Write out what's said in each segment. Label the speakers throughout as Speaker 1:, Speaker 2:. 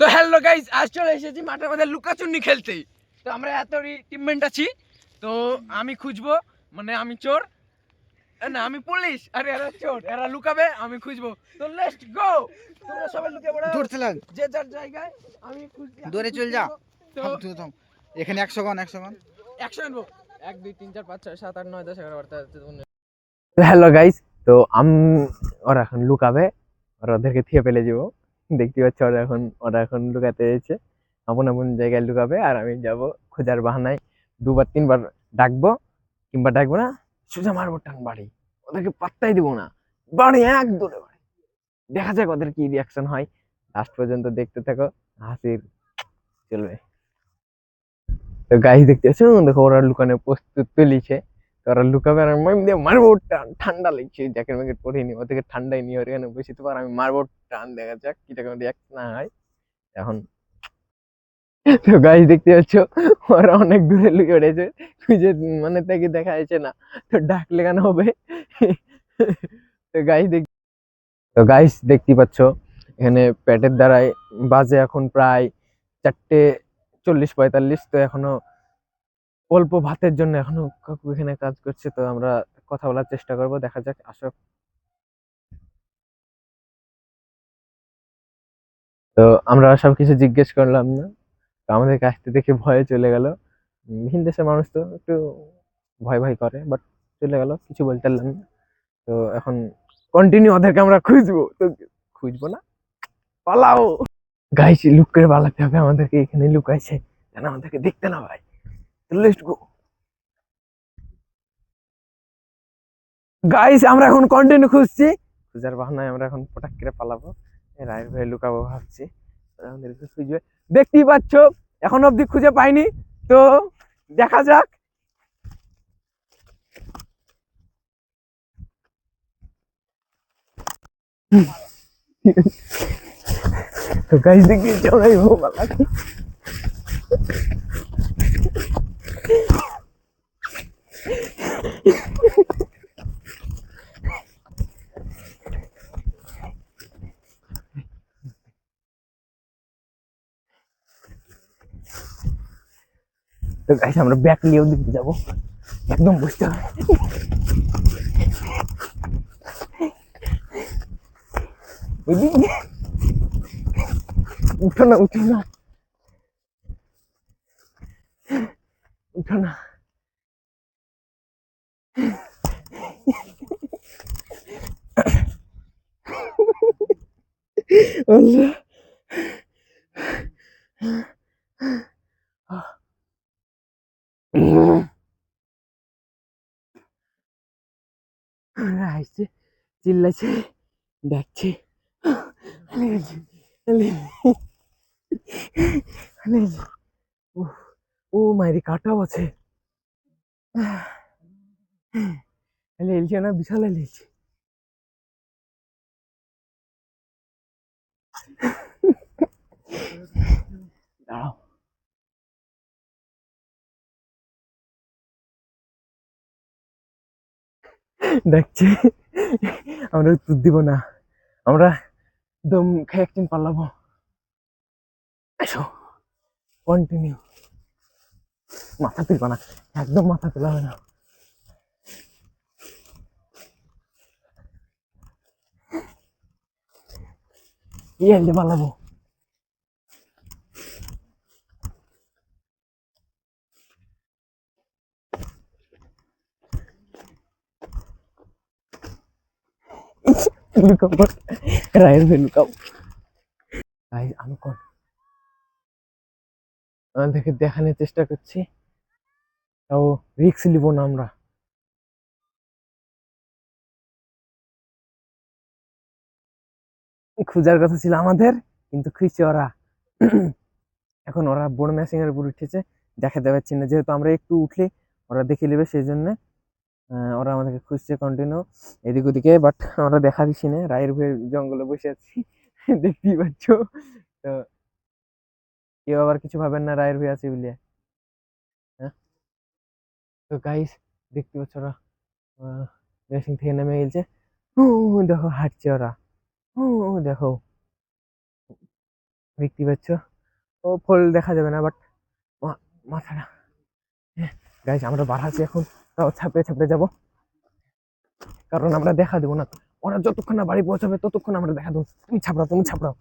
Speaker 1: তো hello guys, আজ চলে এসেছি মাঠের মধ্যে লুকাচুন্নি খেলতে। তো আমরা এতই টিমমেট আছি। তো আমি খুঁজবো, মানে আমি চোর না আমি পুলিশ, আর এরা চোর, এরা লুকাবে আমি খুঁজবো। তো লেটস গো, তোমরা সবাই লুকিয়ে পড়ো
Speaker 2: দৌড়তে লাগ,
Speaker 1: যে যার জায়গায়। আমি খুঁজছি,
Speaker 2: দৌড়ে চল যা।
Speaker 1: তো
Speaker 2: থাম এখানে 100 গান 100 গান
Speaker 1: অ্যাকশন আনবো। 1 2 3 4 5 6 7 8 9 10 11 12 13 14। তো হ্যালো গাইস, তো ওরা এখন লুকাবে, আর ওদেরকে থিয়ে ফেলে যাবো। দেখতে পাচ্ছ ওরা এখন লুকাতে এসেছে, আপন আপন জায়গায় লুকাবে, আর আমি যাব খোঁজার বাহানায় 2 বার 3 বার ডাকবো, কিংবা ডাকবো না, সোজা মারবো টান বাড়ি। ওদেরকে পাত্তাই দিব না, বাড়ি এক দৌড়ে বাড়ি। দেখা যাক ওদের কি রিয়াকশন হয়। লাস্ট পর্যন্ত দেখতে থাকো, হাসির চলবে। তো গাইস দেখতে পাচ্ছ, দেখো ওরা লুকানো প্রস্তুত তুলিছে। তো ওরা লুকাবে আর আমি দিয়ে মারবো টান। ঠান্ডা লাগছে, জ্যাকেট ম্যাকেট পরিনি, ওদেরকে ঠান্ডায় নিয়ে ওর এখানে বসে, তো আমি মারবো টান, দেখা যাক কি রকম রিয়াকশন না হয় এখন। তো গাইস দেখতে পাচ্ছ, ওরা অনেক দূরে লুকিয়ে পড়েছে, খুঁজে মানে তাকে দেখা যাচ্ছে না। তো ডাকলে কেন হবে। তো গাইস দেখতে পাচ্ছ, এখানে প্যাটের দ্বারাই বাজে এখন প্রায় 4:40-45। তো এখনো অল্প ভাতের জন্য এখনো কাকু এখানে কাজ করছে। তো আমরা কথা বলার চেষ্টা করব, দেখা যাক আসো। তো আমরা সবকিছু জিজ্ঞেস করলাম না, তো আমাদের কাছতে দেখে ভয়ে চলে গেল। ভিন দেশের মানুষ তো একটু ভয় ভয় করে, বাট চলে গেল, কিছু বলতে পারলাম না। তো এখন কন্টিনিউ ওদেরকে আমরা খুঁজবো। তো খুঁজবো না, পালাও গাইস, লুক করে পালাতে হবে আমাদেরকে, এখানে লুকাইছে যেন আমাদেরকে দেখতে না পায়। লেটস গো গাইস, আমরা এখন কন্টিনিউ খুঁজছি, খুঁজার বাহানায় আমরা এখন পটাক করে পালাবো, রায়ের ভাই লুকাবো ভাবছি। ওরা আমাদেরকে খুঁজবে, দেখতেই পাচ্ছ এখন অব্দি খুঁজে পাইনি। তো দেখা যাক। তো গাইস দেখি চড়াই পালা। তো গাইস আমরা ব্যাক নিয়েও দিতে যাবো, একদম বুঝতে হবে। উঠো না, উঠো না, উঠো না। আল্লাহ, আসছে, চিল্লাছে, ডাকছে। ও মাইরি কাটাও আছে, এলছে না, বিশাল এলছে। দাঁড়াও, দেখছি, আমরা উত্তর দিব না, আমরা দম খেয়ে একদিন পালাবো। এসো, কন্টিনিউ, মাথা তুলবা না, একদম মাথা তোলা হবে না। এলে পালাবো। লুকাও, রায়ের ভাই লুকাও। আমি আমাদেরকে দেখানোর চেষ্টা করছি, তাও রিক্স নিব না আমরা। খুঁজার কথা ছিল আমাদের, কিন্তু খুঁজছে ওরা। এখন ওরা বড় ম্যাচিং এর উপর উঠেছে, দেখাতে পাচ্ছি না, যেহেতু আমরা একটু উঠলে ওরা দেখে নেবে, সেই জন্য ওরা আমাদেরকে খুঁজছে কন্টিনিউ এদিক ওদিকে, বাট আমরা দেখা দিচ্ছি না, রায়ের ভয়ে জঙ্গলে বসে আছি। দেখতেই পাচ্ছ। তো কেউ আবার কিছু ভাবেন না, রায়ের ভয়ে আছে বলে। হ্যাঁ, তো গাইস দেখতে পাচ্ছ ওরা রেসিং থেকে নেমে গেছে। দেখো হাঁটছে ওরা, দেখো। দেখতে পাচ্ছ, ও ফুল দেখা যাবে না, বাট মাথাটা। গাইস আমরা বাড়াচ্ছি এখন, তাও ছাপড়ে ছাপড়ে যাবো, কারণ আমরা দেখা দেবো না। ওরা যতক্ষণ না বাড়ি পৌঁছাবে ততক্ষণ আমরা দেখা দেবো। তুমি ছাপড়াও, তুমি ছাপড়াও।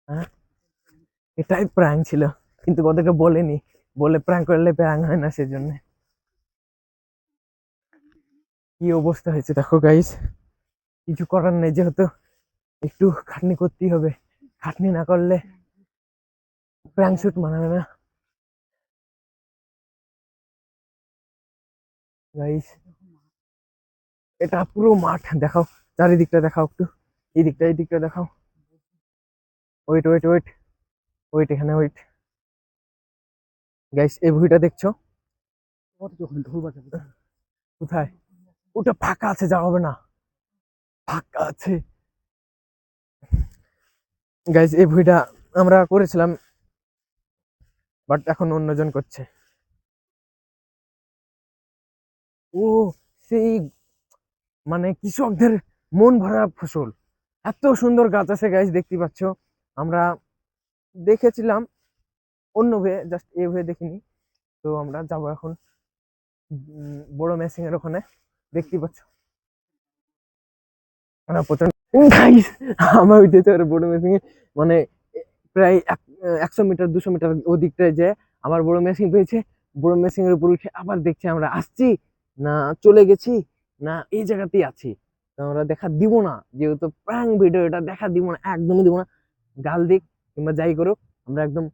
Speaker 1: হ্যাঁ, এটাই প্র্যাঙ্ক ছিল, কিন্তু ওদেরকে বলেনি, বলে প্র্যাঙ্ক করলে প্র্যাঙ্ক হয় না, সেজন্য। কি অবস্থা হয়েছে দেখো গাইস, কিছু করার নেই, যেহেতু একটু খাটনি করতেই হবে, খাটনি না করলে প্র্যাঙ্ক শুট মানাবে না গাইস। এটা পুরো মাঠ, দেখাও চারিদিকটা, দেখাও একটু, এই দিকটা দেখাও। ওয়েট ওয়েট ওয়েট ওয়েট, এখানে ওয়েট। গাইস এই ভুঁইটা দেখছো? কোথায়? ওটা ফাঁকা আছে, যাওয়া হবে না, ফাঁকা আছে। গাইস এই ভুঁইটা আমরা করেছিলাম, বাট এখন অন্যজন করছে। ও, সেই মানে কৃষকদের মন ভরা ফসল, এত সুন্দর গাছ আছে গাইস, দেখতে পাচ্ছ। আমরা দেখেছিলাম অন্য ভে, জাস্ট এ ভে দেখিনি। তো আমরা যাবো এখন বড় মেসিং এর ওখানে, দেখতে পাচ্ছ আমরা প্রচন্ড। গাইস আমার উঠেছে ওর বড় মেসিং এ, মানে প্রায় 100 মিটার 200 মিটার ওদিকটায় যে আমার বড় মেশিন পেয়েছে। বড় মেশিন এর উপর উঠে আবার দেখছি আমরা আসছি না চলে গেছি, না এই জায়গাতেই আছি। তো আমরা দেখা দিব না, যেহেতু প্র্যাঙ্ক ভিডিও, এটা দেখা দিব না, একদমই দিব না। গাল দিক কিংবা যাই করুক, আমরা একদম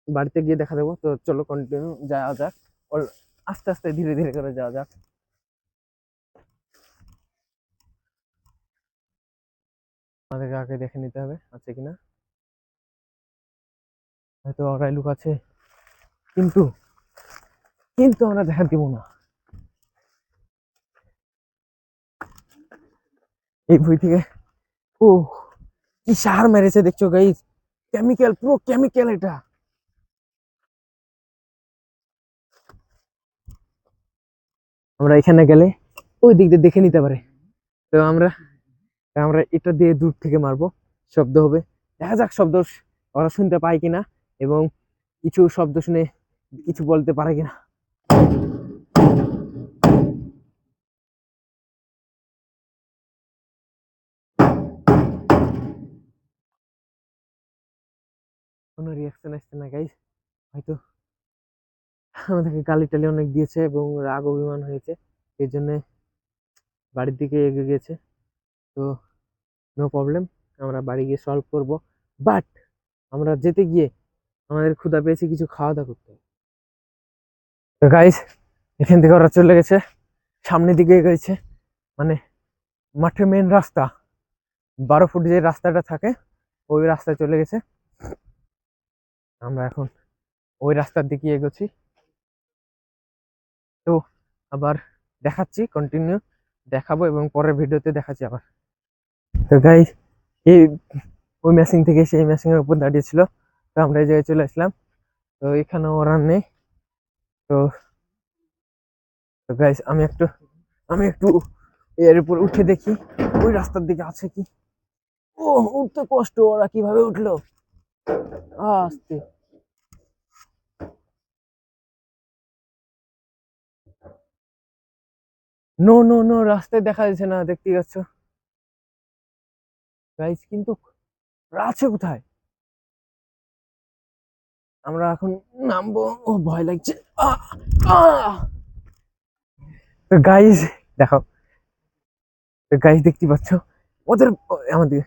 Speaker 1: বাড়িতে গিয়ে দেখা দেবো। তো চলো কন্টিনিউ যাওয়া যাক, আস্তে আস্তে ধীরে ধীরে করে যাওয়া যাক। আমাদেরকে আগে দেখে নিতে হবে আছে কিনা, হয়তো ওরাই লুক আছে, কিন্তু কিন্তু আমরা দেখা দিব না। এই বই থেকে, ও কি সার মেরেছে দেখছো গাইস, কেমিক্যাল, পুরো কেমিক্যাল এটা। আমরা এখানে গেলে ওই দিক দিয়ে দেখে নিতে পারে। তো আমরা আমরা এটা দিয়ে দূর থেকে মারবো, শব্দ হবে, দেখা যাক শব্দ ওরা শুনতে পায় কিনা, এবং কিছু শব্দ শুনে কিছু বলতে পারে কিনা। কোনো রিয়াকশন আসছে না গাইস, হয়তো আমাদেরকে গালি টালি অনেক দিয়েছে এবং রাগ অভিমান হয়েছে, এই জন্য বাড়ির দিকে এগিয়ে গেছে। তো নো প্রবলেম, আমরা বাড়ি গিয়ে সলভ করব। বাট আমরা যেতে গিয়ে আমাদের ক্ষুধা পেয়েছে, কিছু খাওয়া দাওয়া করতে হবে। তো গাইস এখান থেকে ওরা চলে গেছে, সামনের দিকে গেছে, মানে মাঠের মেন রাস্তা, 12 ফুট যে রাস্তাটা থাকে, ওই রাস্তায় চলে গেছে। আমরা এখন ওই রাস্তার দিকে এগোচ্ছি। তো আবার দেখাচ্ছি, কন্টিনিউ দেখাবো এবং পরের ভিডিওতে দেখাচ্ছি আবার। তো গাইস এই ওই মেশিন থেকে সেই মেশিনের উপর দাঁড়িয়েছিল, তো আমরা এই জায়গায় চলে আসলাম। তো এখানে ওরা নেই। তো তো গাইস আমি একটু এর উপর উঠে দেখি ওই রাস্তার দিকে আছে কি। ও, উঠতে কষ্ট, ওরা কিভাবে উঠলো আস্তে। নো নো নো, রাস্তায় দেখা যাচ্ছে না, দেখতে পাচ্ছ গাইস, কিন্তু ওরা আছে কোথায়? আমরা এখন নামবো, ও ভয় লাগছে। তো গাইস দেখো, তো গাইস দেখতে পাচ্ছ ওদের, আমাদের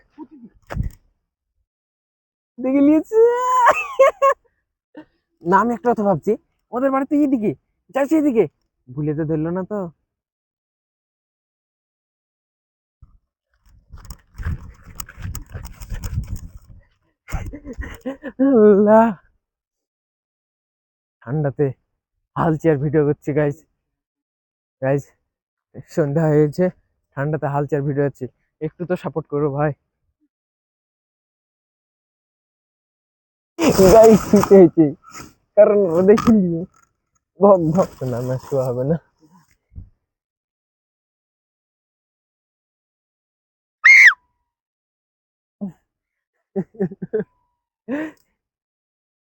Speaker 1: দেখে নিয়েছে। না আমি একটা কথা ভাবছি, ওদের বাড়িতে এইদিকে যাচ্ছি, এদিকে ভুলে তো ধরলো না তো। আল্লাহ, ঠান্ডাতে হাল চেয়ার ভিডিও করছি গাইস। গাইস সন্ধ্যা হয়েছে, ঠান্ডাতে হাল চেয়ার ভিডিও হচ্ছে, একটু তো সাপোর্ট করো ভাই। গাইস ঠিক হয়েছে, কারণ ও দেখিনি ভক ভক, না না শোয়া হবে না।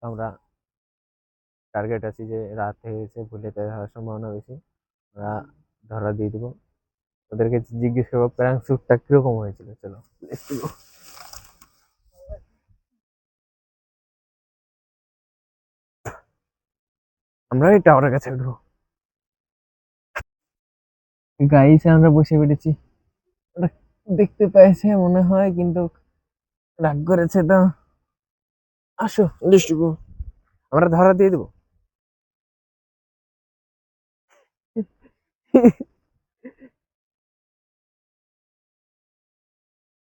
Speaker 1: আমরা টার্গেট আছি যে রাত হয়ে গেছে, ভুলে হওয়ার সম্ভাবনা বেশি, আমরা ধরা দিয়ে দিব। ওদেরকে জিজ্ঞেস করবো প্যারাং স্যুটটা কিরকম হয়েছিল। চলো let's go। আমরা এই টাওয়ারের কাছে উঠবো। গাইস আমরা বসে পড়েছি, ওরা দেখতে পেয়েছে মনে হয়, কিন্তু রাগ করেছে তো। আসো let's go। আমরা ধরা দিয়ে দেবো।